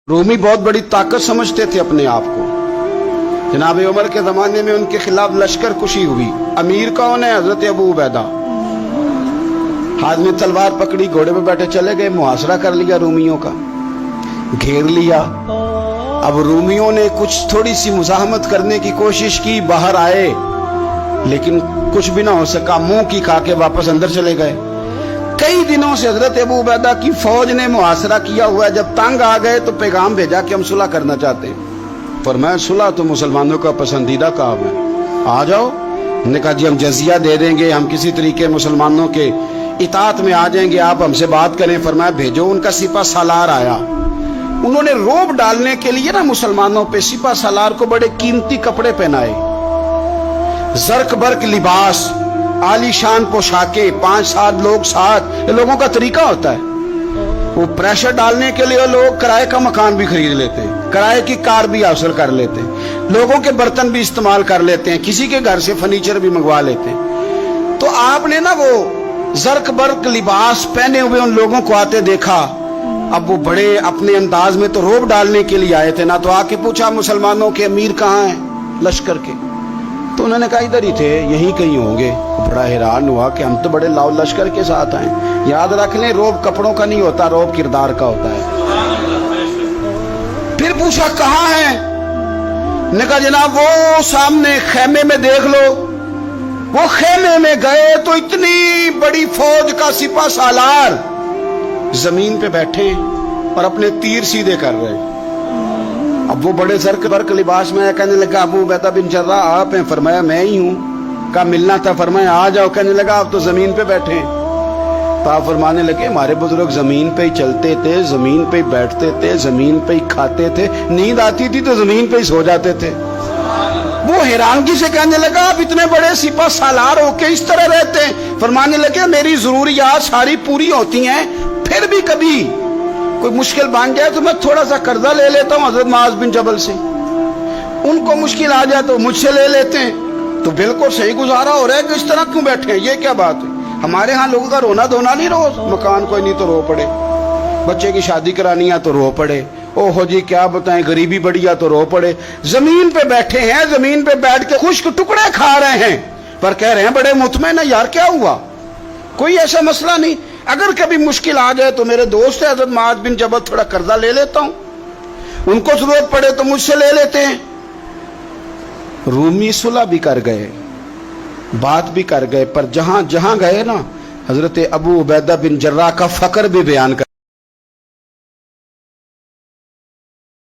रूमी बहुत बड़ी ताकत समझते थे अपने आप को। जनाब उमर के ज़माने में उनके खिलाफ लश्कर कुशी हुई। अमीर कौन है? हज़रत अबू उबैदा। हाथ में तलवार पकड़ी, घोड़े पे बैठे चले गए, मुहासरा कर लिया रूमियों का, घेर लिया। अब रूमियों ने कुछ थोड़ी सी मुज़ाहमत करने की कोशिश की, बाहर आए, लेकिन कुछ भी ना हो सका, मुंह की खा के वापस अंदर चले गए। कई दिनों से हजरत अबू उबैदा की फौज ने मुहासरा किया हुआ है। जब तंग आ गए तो पैगाम भेजा कि हम सुलह करना चाहते हैं। फरमाया सुलह तो मुसलमानों का पसंदीदा काम है, आ जाओ। ने कहा जी हम जजिया दे देंगे, हम किसी तरीके मुसलमानों के इताअत में आ जाएंगे, आप हमसे बात करें। फरमाया भेजो। उनका सिपा सालार आया। उन्होंने रोब डालने के लिए ना मुसलमानों पे सिपा सालार को बड़े कीमती कपड़े पहनाए, जर्क बर्क लिबास, आलीशान पोशाकें, 5-7 लोग साथ। ये लोगों का तरीका होता है। वो प्रेशर डालने के लिए लोग किराए का मकान भी खरीद लेते हैं, किराए की कार भी हासिल कर लेते हैं, लोगों के बर्तन भी इस्तेमाल कर लेते हैं, किसी के घर से फर्नीचर भी मंगवा लेते हैं। तो आपने ना वो जर्क बर्क लिबास पहने हुए उन लोगों को आते देखा। अब वो बड़े अपने अंदाज में तो रोब डालने के लिए आए थे ना, तो आके पूछा मुसलमानों के अमीर कहाँ हैं लश्कर के? तो उन्होंने कहा इधर ही थे, यहीं कहीं होंगे। बड़ा हैरान हुआ कि हम तो बड़े लाओ लश्कर के साथ आए। याद रख लें, रोब कपड़ों का नहीं होता, रोब किरदार का होता है। फिर पूछा कहाँ है? ने कहा जनाब वो सामने खेमे में देख लो। वो खेमे में गए तो इतनी बड़ी फौज का सिपा सालार जमीन पे बैठे और अपने तीर सीधे कर रहे। अब वो बड़े जर्क बर्क लिबास में कहने लगा अबू उबैदा बिन जर्राह आप हैं? फरमाया मैं ही हूँ। कहा मिलना था? फरमाया आ जाओ। कहने लगा आप तो जमीन पे बैठे। तो आप फरमाने लगे हमारे बुजुर्ग जमीन पे ही चलते थे, जमीन पे ही बैठते थे, जमीन पे ही खाते थे, नींद आती थी तो जमीन पे ही सो जाते थे। वो हैरानगी से कहने लगा आप इतने बड़े सिपा सालार होके इस तरह रहते हैं? फरमाने लगे मेरी जरूरियात सारी पूरी होती हैं, फिर भी कभी कोई मुश्किल बन जाए तो मैं थोड़ा सा कर्जा ले लेता हूँ हजरत मुआज बिन जबल से। उनको मुश्किल आ जाए तो मुझसे ले लेते हैं। तो बिल्कुल सही गुजारा हो रहा है कि इस तरह क्यों बैठे हैं, ये क्या बात है? हमारे यहाँ लोगों का रोना धोना नहीं, रोज मकान कोई नहीं तो रो पड़े, बच्चे की शादी करानी है तो रो पड़े, ओहो जी क्या बताएं गरीबी बढ़ी है तो रो पड़े। जमीन पे बैठे हैं, जमीन पे बैठ के खुश्क टुकड़े खा रहे हैं, पर कह रहे हैं बड़े मुतमईन है। यार क्या हुआ? कोई ऐसा मसला नहीं। अगर कभी मुश्किल आ जाए तो मेरे दोस्त है हजरत मुआज बिन जबल, थोड़ा कर्जा ले लेता हूं, उनको जरूरत पड़े तो मुझसे ले लेते हैं। रूमी सुलह भी कर गए, बात भी कर गए, पर जहां जहां गए ना हजरत अबू उबैदा बिन जर्राह का फकर भी बयान